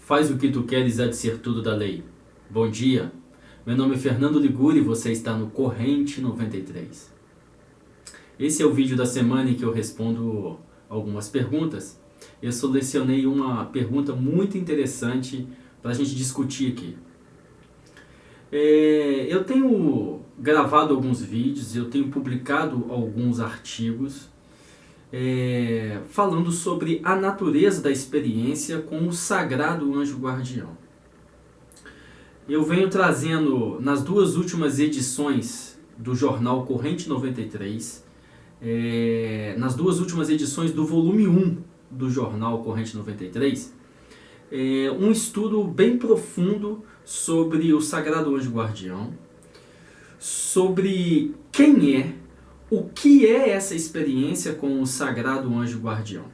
Faz o que tu queres, há de ser tudo da lei. Bom dia, meu nome é Fernando Liguri e você está no Corrente 93. Esse é o vídeo da semana em que eu respondo algumas perguntas. Eu selecionei uma pergunta muito interessante para a gente discutir aqui. Eu tenho gravado alguns vídeos, eu tenho publicado alguns artigos falando sobre a natureza da experiência com o sagrado anjo guardião. Eu venho trazendo nas duas últimas edições do jornal Corrente 93, nas duas últimas edições do volume 1 do jornal Corrente 93, um estudo bem profundo sobre o sagrado anjo guardião, sobre quem é, o que é essa experiência com o sagrado anjo guardião.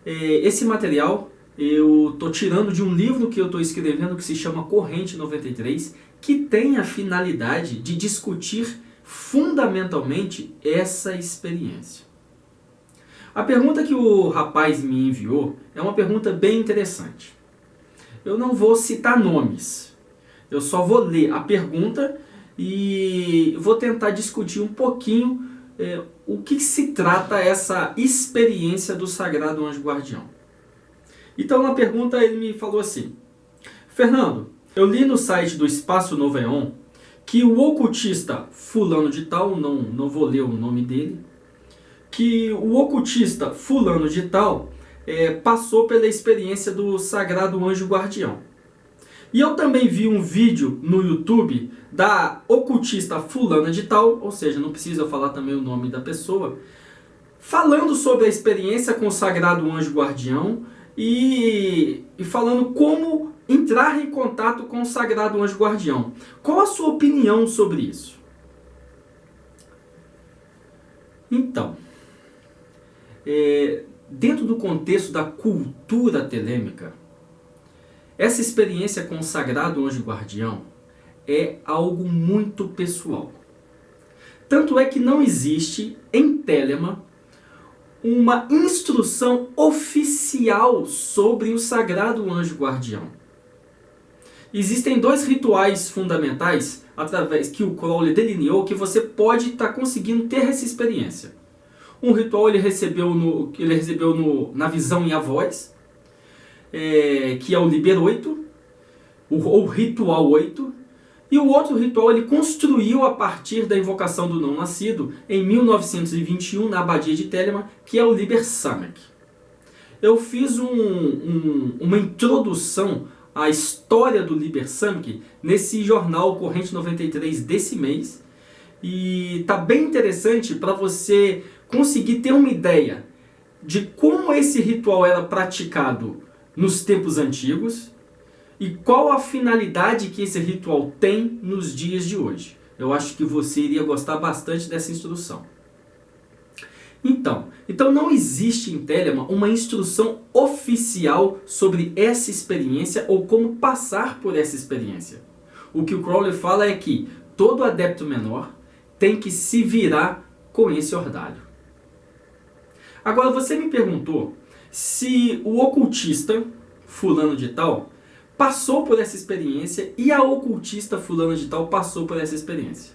Esse material eu estou tirando de um livro que eu estou escrevendo que se chama Corrente 93, que tem a finalidade de discutir fundamentalmente essa experiência. A pergunta que o rapaz me enviou é uma pergunta bem interessante. Eu não vou citar nomes, eu só vou ler a pergunta e vou tentar discutir um pouquinho o que se trata essa experiência do sagrado anjo guardião. Então na pergunta ele me falou assim: Fernando, eu li no site do Espaço Novo Éon que o ocultista fulano de tal, não vou ler o nome dele, que o ocultista fulano de tal passou pela experiência do sagrado anjo guardião. E eu também vi um vídeo no YouTube da ocultista fulana de tal, ou seja, não precisa falar também o nome da pessoa, falando sobre a experiência com o sagrado anjo guardião e falando como entrar em contato com o sagrado anjo guardião. Qual a sua opinião sobre isso? Então, dentro do contexto da cultura telêmica, essa experiência com o sagrado anjo guardião é algo muito pessoal. Tanto é que não existe em Telema uma instrução oficial sobre o sagrado anjo guardião. Existem dois rituais fundamentais através que o Crowley delineou que você pode estar conseguindo ter essa experiência. Um ritual ele recebeu na visão em A Voz, que é o Liber 8, ou Ritual 8, e o outro ritual ele construiu a partir da invocação do não nascido em 1921 na abadia de Telema, que é o Liber Samek. Eu fiz uma introdução à história do Liber Samek nesse jornal Corrente 93 desse mês, e está bem interessante para você conseguir ter uma ideia de como esse ritual era praticado nos tempos antigos e qual a finalidade que esse ritual tem nos dias de hoje. Eu acho que você iria gostar bastante dessa instrução. Então não existe em Telema uma instrução oficial sobre essa experiência ou como passar por essa experiência. O que o Crowley fala é que todo adepto menor tem que se virar com esse ordalho. Agora você me perguntou se o ocultista fulano de tal passou por essa experiência e a ocultista fulana de tal passou por essa experiência.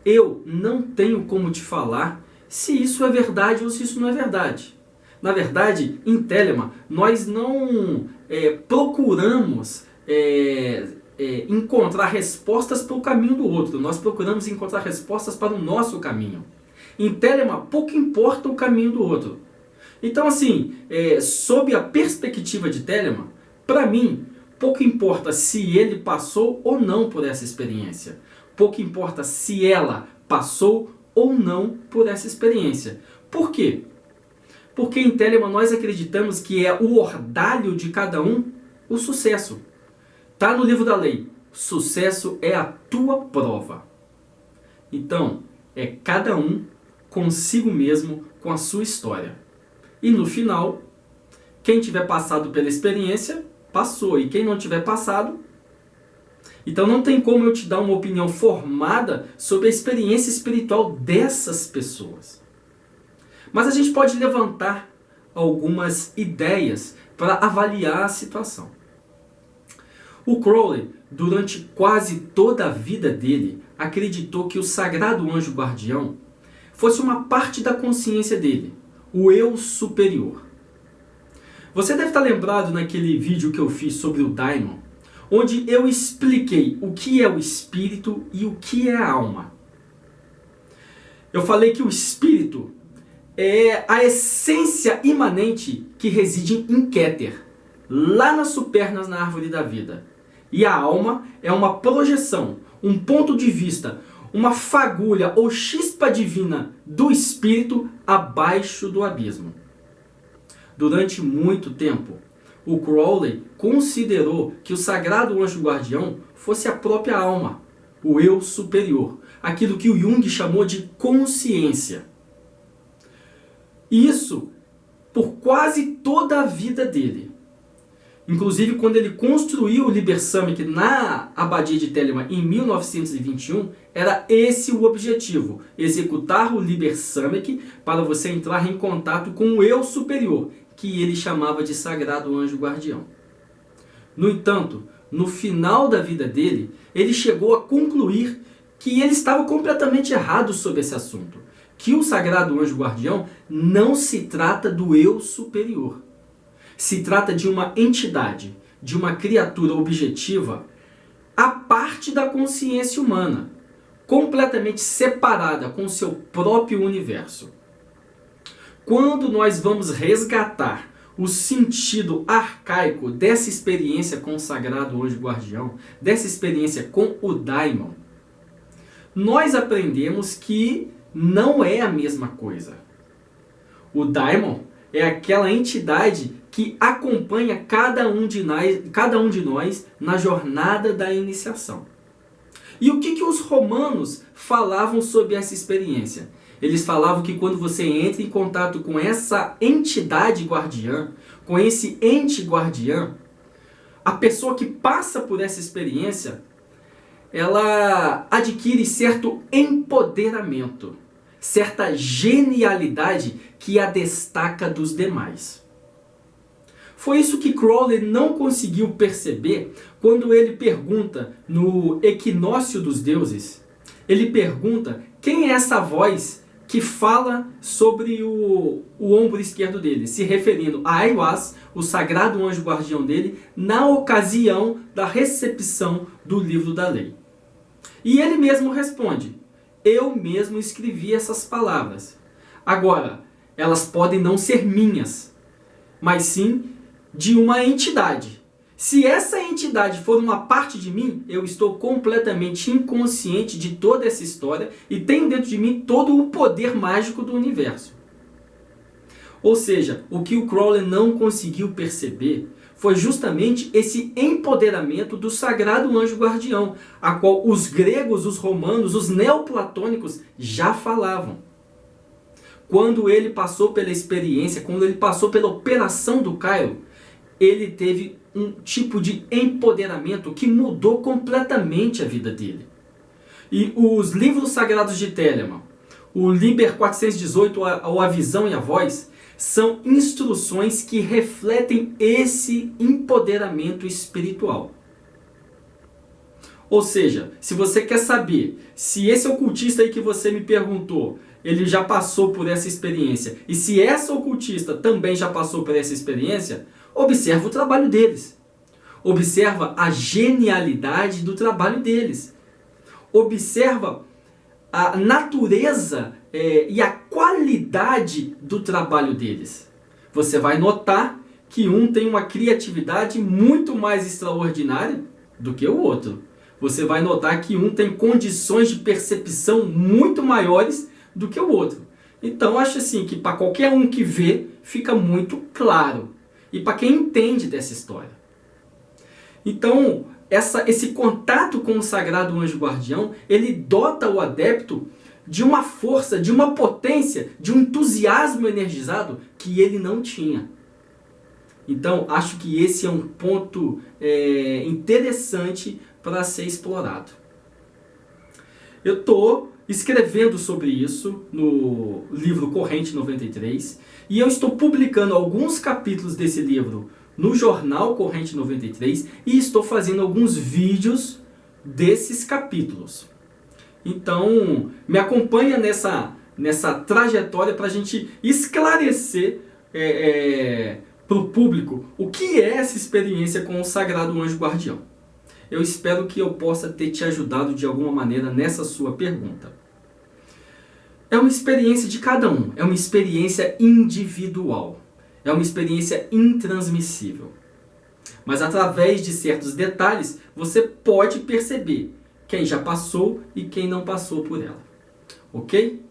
Eu não tenho como te falar se isso é verdade ou se isso não é verdade. Na verdade, em Telema, nós não procuramos encontrar respostas para o caminho do outro. Nós procuramos encontrar respostas para o nosso caminho. Em Telema, pouco importa o caminho do outro. Então, assim, sob a perspectiva de Telema, para mim, pouco importa se ele passou ou não por essa experiência. Pouco importa se ela passou ou não por essa experiência. Por quê? Porque em Telema nós acreditamos que é o ordalho de cada um o sucesso. Está no livro da lei. Sucesso é a tua prova. Então, é cada um consigo mesmo, com a sua história. E no final, quem tiver passado pela experiência, passou. E quem não tiver passado... Então não tem como eu te dar uma opinião formada sobre a experiência espiritual dessas pessoas. Mas a gente pode levantar algumas ideias para avaliar a situação. O Crowley, durante quase toda a vida dele, acreditou que o sagrado anjo guardião fosse uma parte da consciência dele, o eu superior. Você deve estar lembrado naquele vídeo que eu fiz sobre o Daimon, onde eu expliquei o que é o espírito e o que é a alma. Eu falei que o espírito é a essência imanente que reside em Keter, lá nas supernas na árvore da vida. E a alma é uma projeção, um ponto de vista, uma fagulha ou chispa divina do espírito abaixo do abismo. Durante muito tempo, o Crowley considerou que o sagrado anjo guardião fosse a própria alma, o eu superior, aquilo que o Jung chamou de consciência. E isso por quase toda a vida dele. Inclusive, quando ele construiu o Liber Samekh na Abadia de Telemann em 1921, era esse o objetivo, executar o Liber Samekh para você entrar em contato com o eu superior, que ele chamava de sagrado anjo guardião. No entanto, no final da vida dele, ele chegou a concluir que ele estava completamente errado sobre esse assunto, que o sagrado anjo guardião não se trata do eu superior. Se trata de uma entidade, de uma criatura objetiva, à parte da consciência humana, completamente separada com seu próprio universo. Quando nós vamos resgatar o sentido arcaico dessa experiência com o sagrado anjo guardião, dessa experiência com o Daimon, nós aprendemos que não é a mesma coisa. O Daimon é aquela entidade que acompanha cada um de nós na jornada da iniciação. E o que os romanos falavam sobre essa experiência? Eles falavam que quando você entra em contato com essa entidade guardiã, com esse ente guardiã, a pessoa que passa por essa experiência, ela adquire certo empoderamento, certa genialidade que a destaca dos demais. Foi isso que Crowley não conseguiu perceber quando ele pergunta no Equinócio dos Deuses. Ele pergunta quem é essa voz que fala sobre o ombro esquerdo dele, se referindo a Aiwass, o sagrado anjo guardião dele, na ocasião da recepção do livro da lei. E ele mesmo responde: eu mesmo escrevi essas palavras. Agora, elas podem não ser minhas, mas sim de uma entidade. Se essa entidade for uma parte de mim, eu estou completamente inconsciente de toda essa história e tenho dentro de mim todo o poder mágico do universo. Ou seja, o que o Crowley não conseguiu perceber foi justamente esse empoderamento do sagrado anjo guardião, a qual os gregos, os romanos, os neoplatônicos já falavam. Quando ele passou pela experiência, quando ele passou pela operação do Cairo, ele teve um tipo de empoderamento que mudou completamente a vida dele. E os livros sagrados de Telemann, o Liber 418, ou A Visão e a Voz, são instruções que refletem esse empoderamento espiritual. Ou seja, se você quer saber se esse ocultista aí que você me perguntou, ele já passou por essa experiência, e se essa ocultista também já passou por essa experiência, observa o trabalho deles. Observa a genialidade do trabalho deles. Observa a natureza e a qualidade do trabalho deles. Você vai notar que um tem uma criatividade muito mais extraordinária do que o outro. Você vai notar que um tem condições de percepção muito maiores do que o outro. Então, acho assim que para qualquer um que vê, fica muito claro. E para quem entende dessa história. Então, esse contato com o sagrado anjo guardião, ele dota o adepto de uma força, de uma potência, de um entusiasmo energizado que ele não tinha. Então, acho que esse é um ponto interessante para ser explorado. Eu estou escrevendo sobre isso no livro Corrente 93 e eu estou publicando alguns capítulos desse livro no jornal Corrente 93 e estou fazendo alguns vídeos desses capítulos. Então, me acompanha nessa trajetória para a gente esclarecer para o público o que é essa experiência com o Sagrado Anjo Guardião. Eu espero que eu possa ter te ajudado de alguma maneira nessa sua pergunta. É uma experiência de cada um, é uma experiência individual, é uma experiência intransmissível. Mas através de certos detalhes, você pode perceber quem já passou e quem não passou por ela. Ok?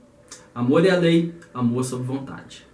Amor é a lei, amor sob vontade.